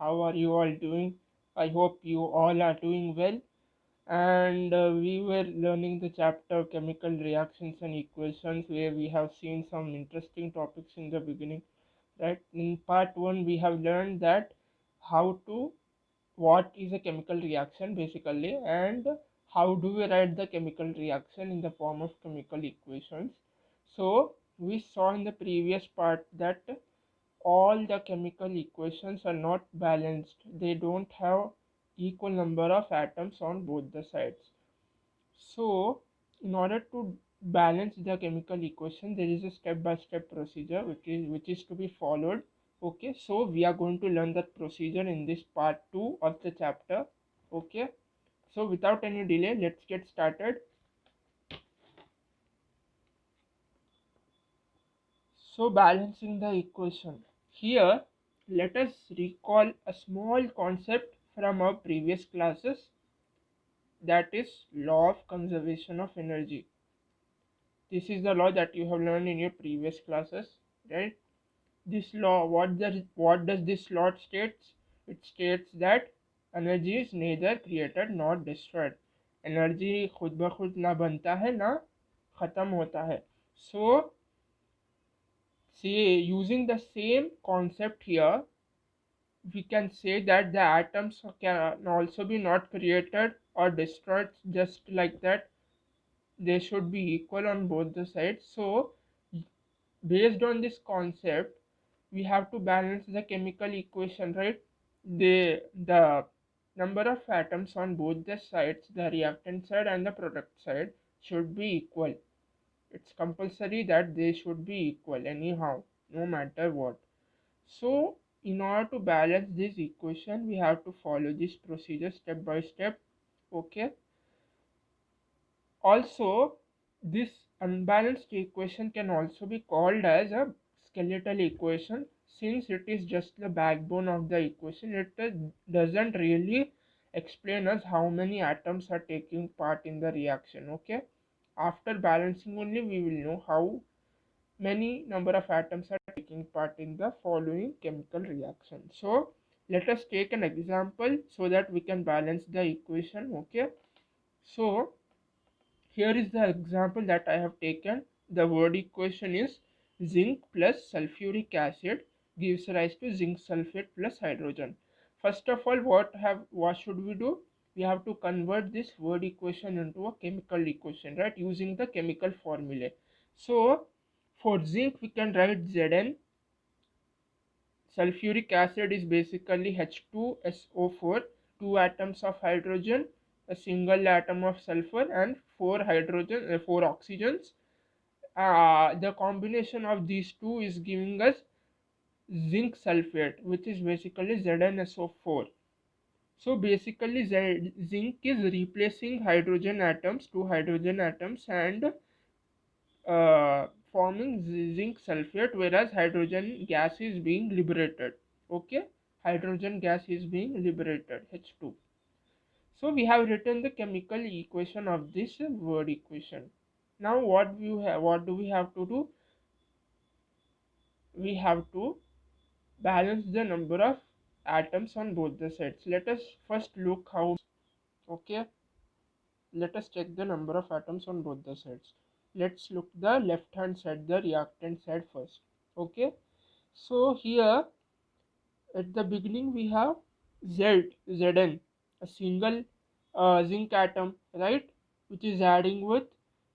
How are you all doing? I hope you all are doing well. And we were learning the chapter chemical reactions and equations, where we have seen some interesting topics in the beginning. Right? In part one, we have learned that how to what is a chemical reaction basically, and how do we write the chemical reaction in the form of chemical equations. So we saw in the previous part that all the chemical equations are not balanced. They don't have equal number of atoms on both the sides. So in order to balance the chemical equation, there is a step by step procedure which is to be followed. Okay, so we are going to learn that procedure in this part 2 of the chapter. Okay, so without any delay, let's get started. So balancing the equation. Here, let us recall a small concept from our previous classes, that is law of conservation of energy. This is the law that you have learned in your previous classes, right? This law, what does this law states? It states that energy is neither created nor destroyed. Energy खुद ब खुद ना बनता है ना ख़त्म होता है. So see, using the same concept here, we can say that the atoms can also be not created or destroyed just like that. They should be equal on both the sides. So based on this concept, we have to balance the chemical equation, right? The number of atoms on both the sides, the reactant side and the product side, should be equal. It's compulsory that they should be equal anyhow, no matter what. So in order to balance this equation, we have to follow this procedure step by step. Okay. Also, this unbalanced equation can also be called as a skeletal equation, since it is just the backbone of the equation. It doesn't really explain us how many atoms are taking part in the reaction. Okay, after balancing only we will know how many number of atoms are taking part in the following chemical reaction. So let us take an example so that we can balance the equation. Okay, so here is the example that I have taken. The word equation is zinc plus sulfuric acid gives rise to zinc sulfate plus hydrogen. First of all, what should we do? We have to convert this word equation into a chemical equation, right? Using the chemical formula. So for zinc we can write Zn. Sulfuric acid is basically H2SO4, two atoms of hydrogen, a single atom of sulfur, and four oxygens. The combination of these two is giving us zinc sulfate, which is basically ZnSO4. So basically, zinc is replacing hydrogen atoms, two hydrogen atoms, and forming zinc sulfate, whereas hydrogen gas is being liberated. Okay, hydrogen gas is being liberated, H2. So we have written the chemical equation of this word equation. Now what do we have to do? We have to balance the number of atoms on both the sides. Let us first look how. Okay, let us check the number of atoms on both the sides. Let's look the left hand side, the reactant side first. Okay, so here at the beginning we have Zn, a single zinc atom, right, which is adding with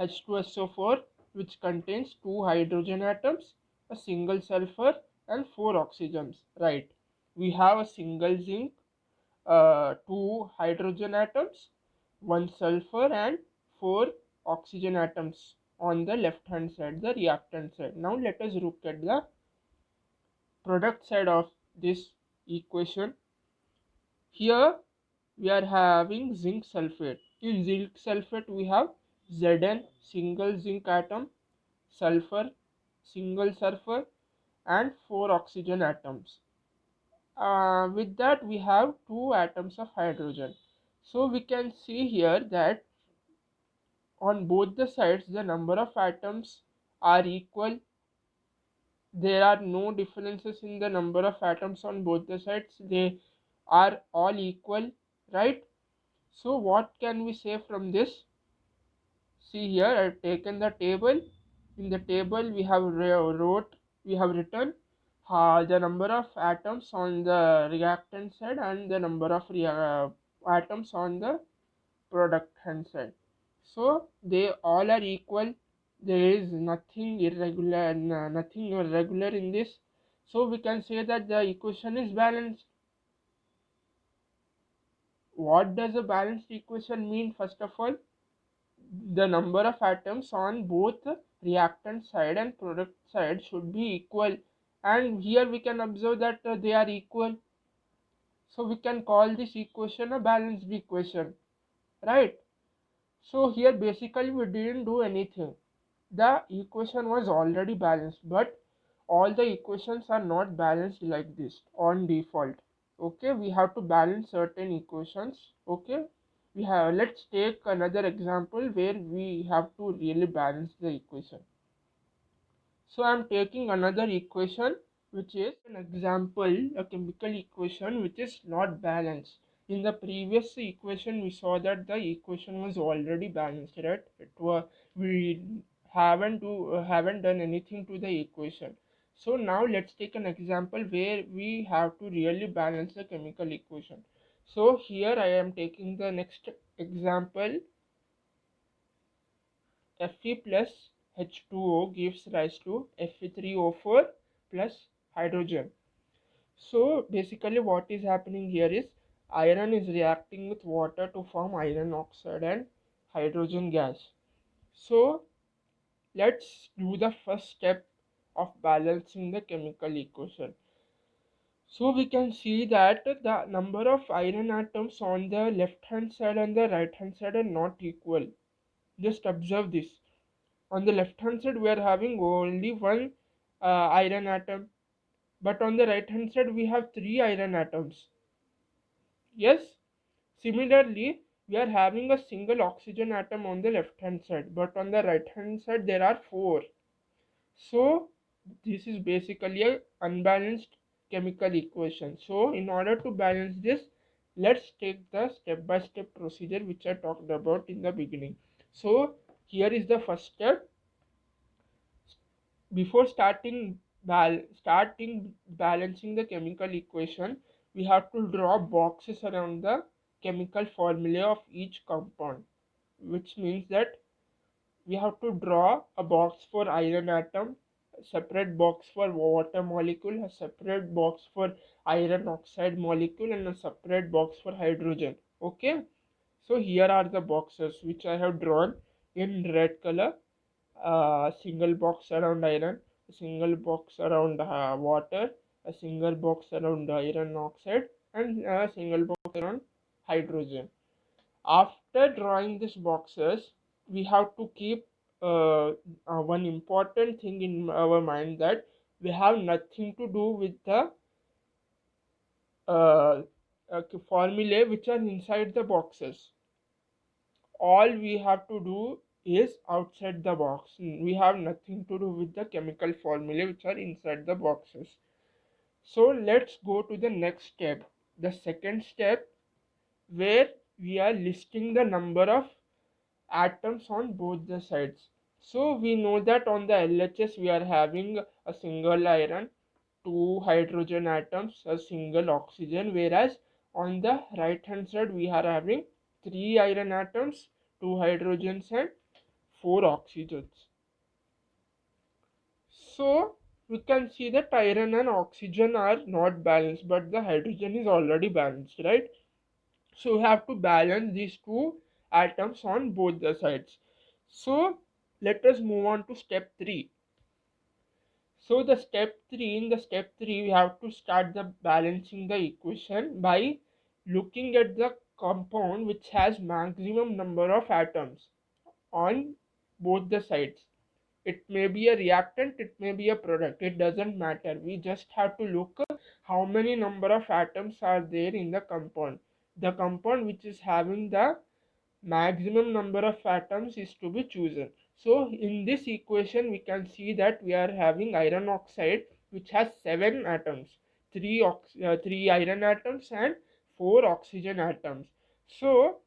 H2SO4, which contains two hydrogen atoms, a single sulfur, and four oxygens, right? We have a single zinc, two hydrogen atoms, one sulfur, and four oxygen atoms on the left hand side, the reactant side. Now let us look at the product side of this equation. Here we are having zinc sulfate. In zinc sulfate we have Zn, single zinc atom, sulfur, single sulfur, and four oxygen atoms. With that we have two atoms of hydrogen. So we can see here that on both the sides the number of atoms are equal. There are no differences in the number of atoms on both the sides. are all equal, right? So what can we say from this? See here, I've taken the table. In the table, we have written the number of atoms on the reactant side and the number of atoms on the product hand side. So they all are equal. There is nothing irregular in this. So we can say that the equation is balanced. What does a balanced equation mean? First of all, the number of atoms on both reactant side and product side should be equal, and here we can observe that they are equal, so we can call this equation a balanced equation, right? So here basically we didn't do anything. The equation was already balanced, but all the equations are not balanced like this on default. Okay, we have to balance certain equations. Okay, let's take another example where we have to really balance the equation. So I'm taking another equation which is an example, a chemical equation which is not balanced. In the previous equation we saw that the equation was already balanced, right? We haven't done anything to the equation. So now let's take an example where we have to really balance the chemical equation. So here I am taking the next example. Fe plus H2O gives rise to Fe3O4 plus hydrogen. So basically what is happening here is iron is reacting with water to form iron oxide and hydrogen gas. So let's do the first step of balancing the chemical equation. So we can see that the number of iron atoms on the left hand side and the right hand side are not equal. Just observe this. On the left hand side we are having only one iron atom, but on the right hand side we have three iron atoms. Yes, similarly we are having a single oxygen atom on the left hand side, but on the right hand side there are four. So this is basically a unbalanced chemical equation. So in order to balance this, let's take the step by step procedure which I talked about in the beginning. So here is the first step. Before starting balancing the chemical equation, we have to draw boxes around the chemical formula of each compound, which means that we have to draw a box for iron atom, a separate box for water molecule, a separate box for iron oxide molecule, and a separate box for hydrogen. Okay, so here are the boxes which I have drawn in red color. A single box around iron, a single box around water, a single box around iron oxide, and a single box around hydrogen. After drawing these boxes, we have to keep one important thing in our mind, that we have nothing to do with the uh, formulae which are inside the boxes. All we have to do is outside the box. We have nothing to do with the chemical formulae which are inside the boxes. So let's go to the next step, the second step, where we are listing the number of atoms on both the sides. So we know that on the LHS we are having a single iron, two hydrogen atoms, a single oxygen, whereas on the right hand side we are having three iron atoms, two hydrogens, and four oxygens. So we can see that iron and oxygen are not balanced, but the hydrogen is already balanced, right? So we have to balance these two atoms on both the sides. So let us move on to step 3. So in the step 3 we have to start the balancing the equation by looking at the compound which has maximum number of atoms on both the sides. It may be a reactant, it may be a product, it doesn't matter. We just have to look how many number of atoms are there in the compound. The compound which is having the maximum number of atoms is to be chosen. So in this equation we can see that we are having iron oxide which has 7 atoms, 3 iron atoms and 4 oxygen atoms. So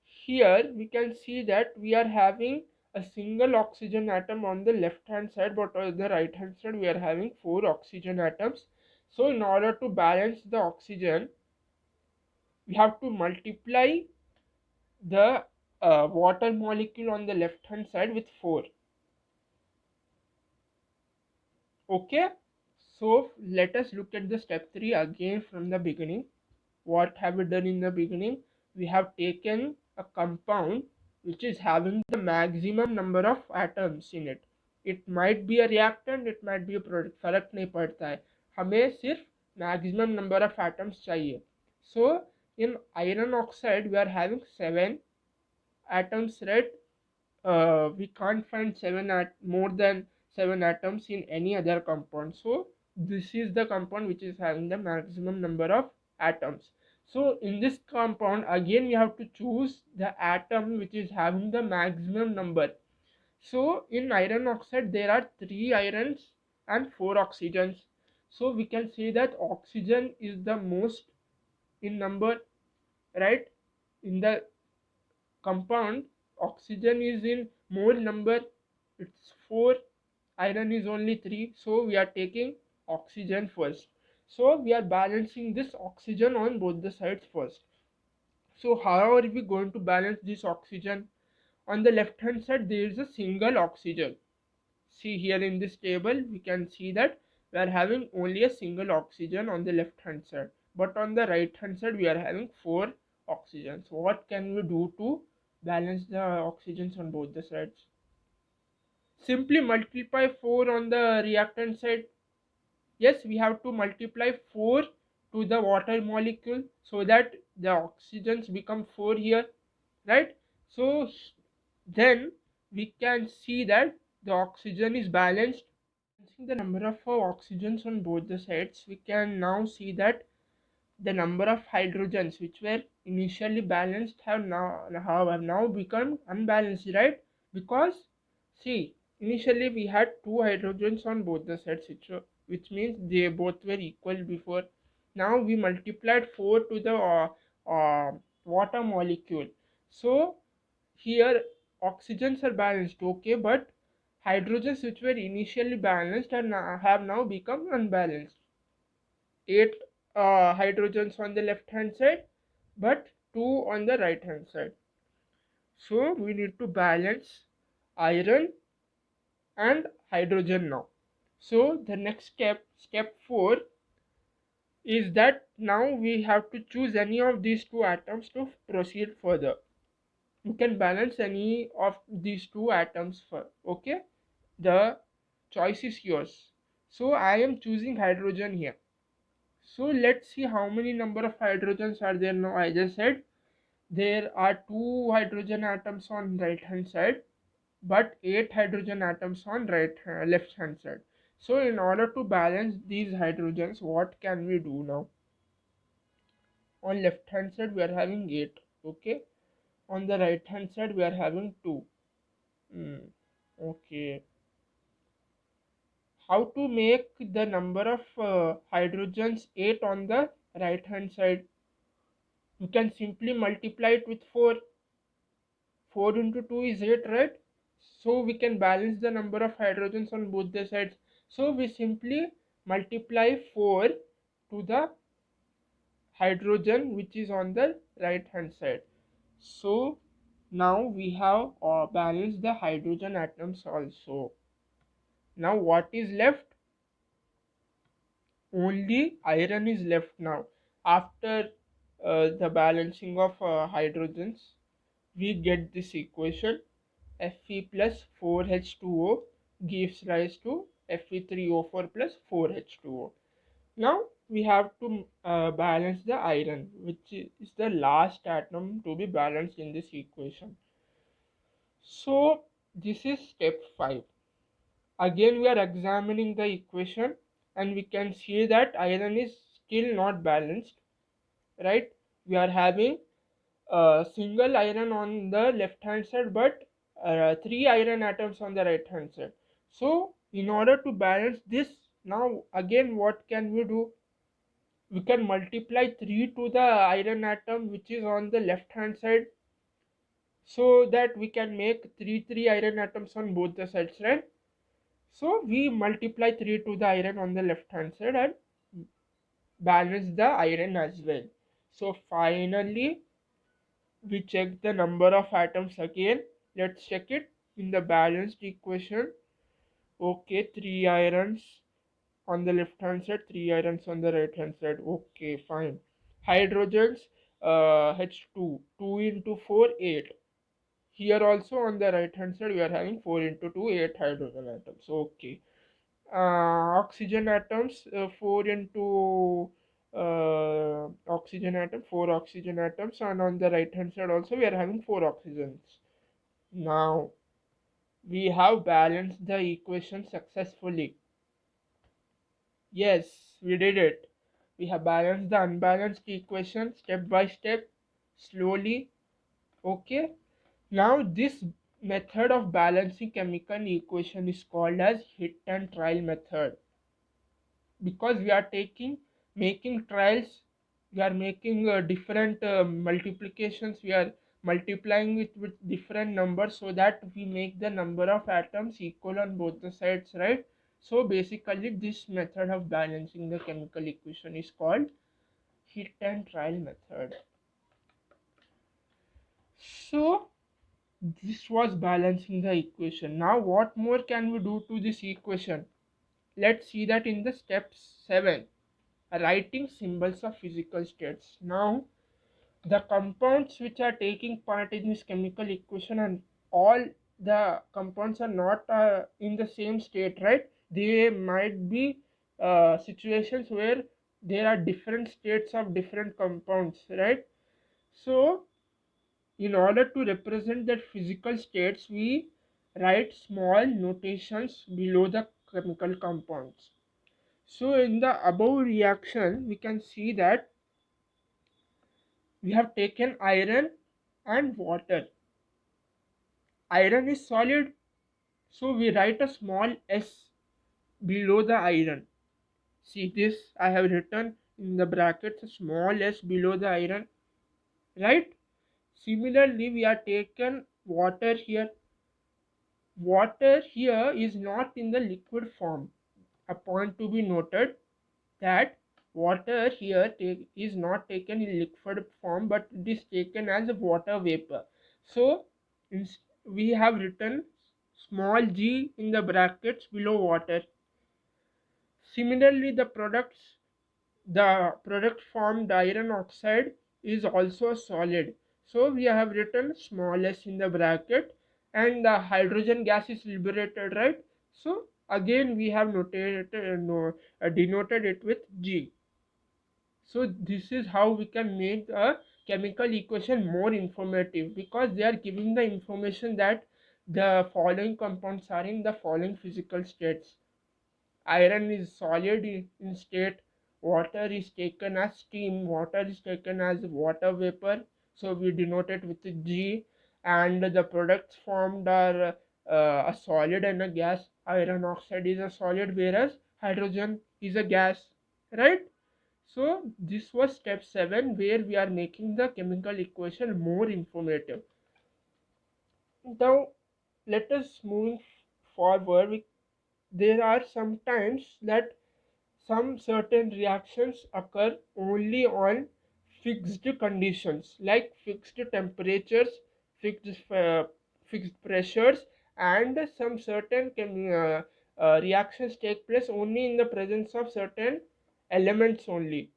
here we can see that we are having a single oxygen atom on the left hand side, but on the right hand side we are having 4 oxygen atoms. So in order to balance the oxygen, we have to multiply the water molecule on the left hand side with 4. Okay, so let us look at the step 3 again from the beginning. What have we done in the beginning? We have taken a compound which is having the maximum number of atoms in it. It might be a reactant, it might be a product, फर्क नहीं पड़ता है, हमें सिर्फ maximum number of atoms चाहिए. So in iron oxide we are having 7 atoms, right? We can't find more than 7 atoms in any other compound. So this is the compound which is having the maximum number of atoms. So in this compound again we have to choose the atom which is having the maximum number. So in iron oxide there are 3 irons and 4 oxygens. So we can say that oxygen is the most in number, right? In the compound oxygen is in more number, it's 4, iron is only 3, so we are taking oxygen first. So we are balancing this oxygen on both the sides first. So how are we going to balance this oxygen? On the left hand side there is a single oxygen. See here in this table we can see that we are having only a single oxygen on the left hand side, but on the right hand side we are having 4 oxygens. What can we do to balance the oxygens on both the sides? Simply multiply 4 on the reactant side. Yes, we have to multiply 4 to the water molecule so that the oxygens become 4 here, right? So then we can see that the oxygen is balanced. Balancing the number of oxygens on both the sides, we can now see that the number of hydrogens which were initially balanced have now become unbalanced, right? Because see, initially we had 2 hydrogens on both the sides, which means they both were equal before. Now we multiplied 4 to the water molecule. So here oxygens are balanced, okay, but hydrogens which were initially balanced have now become unbalanced. 8 hydrogens on the left hand side but 2 on the right hand side. So we need to balance iron and hydrogen now. So the next step 4, is that now we have to choose any of these 2 atoms to proceed further. You can balance any of these 2 atoms for, okay, the choice is yours. So I am choosing hydrogen here. So let's see how many number of hydrogens are there now. I just said there are 2 hydrogen atoms on right hand side but 8 hydrogen atoms on left hand side. So in order to balance these hydrogens, what can we do now? On left hand side we are having 8, okay, on the right hand side we are having 2. Okay, how to make the number of hydrogens 8 on the right hand side? You can simply multiply it with 4. 4 into 2 is 8, right? So we can balance the number of hydrogens on both the sides. So we simply multiply 4 to the hydrogen which is on the right hand side. So now we have balanced the hydrogen atoms also. Now what is left? Only iron is left now. After the balancing of hydrogens, we get this equation: Fe plus 4H2O gives rise to Fe3O4 plus 4H2O. Now we have to balance the iron, which is the last atom to be balanced in this equation. So this is step 5. Again we are examining the equation and we can see that iron is still not balanced, right? We are having a single iron on the left hand side but 3 iron atoms on the right hand side. So in order to balance this, now again what can we do? we can multiply 3 to the iron atom which is on the left hand side, so that we can make 3 iron atoms on both the sides, right? So we multiply 3 to the iron on the left hand side and balance the iron as well. So finally we check the number of atoms again. Let's check it in the balanced equation. Okay, 3 irons on the left hand side, 3 irons on the right hand side. Okay, fine. Hydrogens, H2, 2 into 4, 8. Here also on the right hand side we are having 4 into 2, 8 hydrogen atoms. Okay. Oxygen atoms, 4 into oxygen atom, 4 oxygen atoms, and on the right hand side also we are having 4 oxygens. Now we have balanced the equation successfully. Yes, we did it. We have balanced the unbalanced equation step by step, slowly. Okay. Now this method of balancing chemical equation is called as hit and trial method, because we are making trials. We are making different multiplications. We are multiplying it with different numbers so that we make the number of atoms equal on both the sides, right? So basically this method of balancing the chemical equation is called hit and trial method. So this was balancing the equation. Now what more can we do to this equation? Let's see that in the step 7, writing symbols of physical states. Now the compounds which are taking part in this chemical equation, and all the compounds are not in the same state, right? They might be situations where there are different states of different compounds, right? So in order to represent that physical states, we write small notations below the chemical compounds. So in the above reaction we can see that we have taken iron and water. Iron is solid, so we write a small s below the iron. See this, I have written in the brackets a small s below the iron, right? Similarly, we are taken water here. Water here is not in the liquid form. A point to be noted that water here is not taken in liquid form, but it is taken as a water vapor. So we have written small g in the brackets below water. Similarly, the product formed iron oxide is also solid. So we have written small s in the bracket, and the hydrogen gas is liberated, right? So again we have denoted it with G. So this is how we can make a chemical equation more informative, because they are giving the information that the following compounds are in the following physical states. Iron is solid in state, water is taken as steam, water is taken as water vapor, so we denote it with G, and the products formed are a solid and a gas. Iron oxide is a solid, whereas hydrogen is a gas, right? So this was step 7, where we are making the chemical equation more informative. Now let us move forward. There are some times that some certain reactions occur only on fixed conditions, like fixed temperatures, fixed fixed pressures, and some certain reactions take place only in the presence of certain elements only.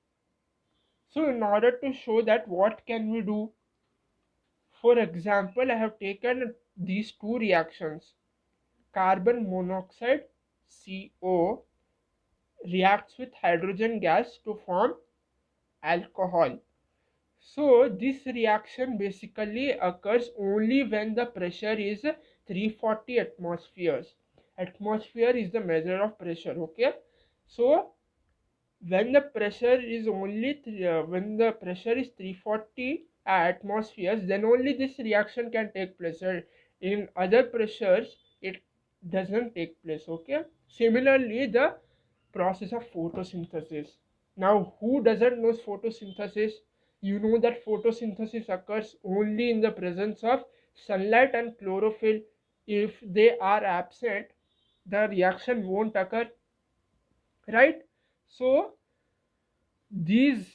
So in order to show that, what can we do? For example, I have taken these two reactions. Carbon monoxide, CO, reacts with hydrogen gas to form alcohol. So this reaction basically occurs only when the pressure is 340 atmospheres. Atmosphere is the measure of pressure, okay? So when the pressure is when the pressure is 340 atmospheres, then only this reaction can take place. In other pressures it doesn't take place, okay? Similarly, the process of photosynthesis. Now, who doesn't know photosynthesis? You know that photosynthesis occurs only in the presence of sunlight and chlorophyll. If they are absent, the reaction won't occur, right? So these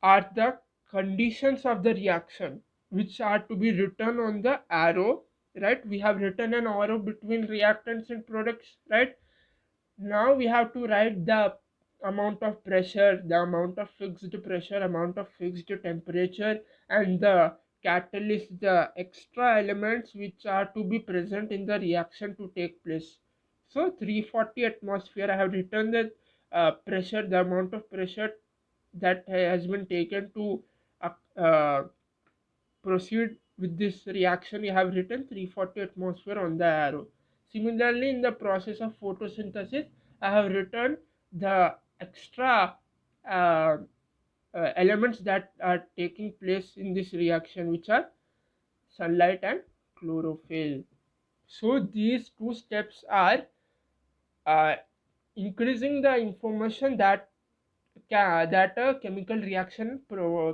are the conditions of the reaction which are to be written on the arrow, right? We have written an arrow between reactants and products, right? Now we have to write the amount of pressure, the amount of fixed pressure, amount of fixed temperature, and the catalyst, the extra elements which are to be present in the reaction to take place. So 340 atmosphere, I have written the pressure, the amount of pressure that has been taken to uh, uh, proceed with this reaction. You have written 340 atmosphere on the arrow. Similarly, in the process of photosynthesis, I have written the extra uh, elements that are taking place in this reaction, which are sunlight and chlorophyll. So these two steps are uh, increasing the information that that a chemical reaction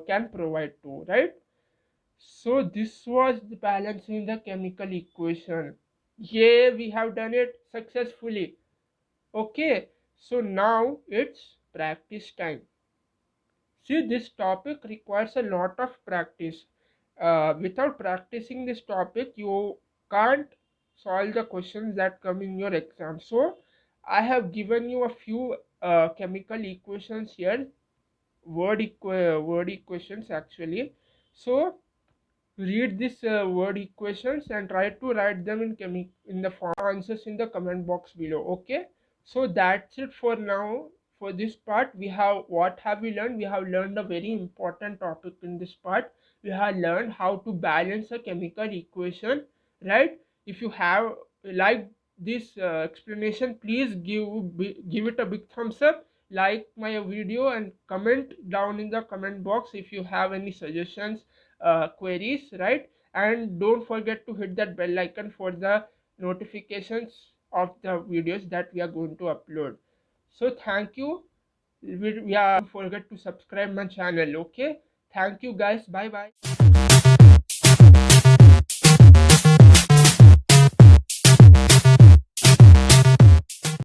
can provide to, right? So this was the balancing the chemical equation. Yeah, we have done it successfully. Okay, so now it's practice time. See, this topic requires a lot of practice. Without practicing this topic, you can't solve the questions that come in your exam. So I have given you a few chemical equations here, word equations actually. So read these word equations and try to write them in the form answers in the comment box below. Okay, so that's it for now. For this part, we have, what have we learned? We have learned a very important topic in this part. We have learned how to balance a chemical equation, right? If you have liked this explanation, please give it a big thumbs up, like my video, and comment down in the comment box if you have any suggestions, queries, right? And don't forget to hit that bell icon for the notifications of the videos that we are going to upload. So thank you. We are, don't forget to subscribe my channel. Okay, thank you guys. Bye bye.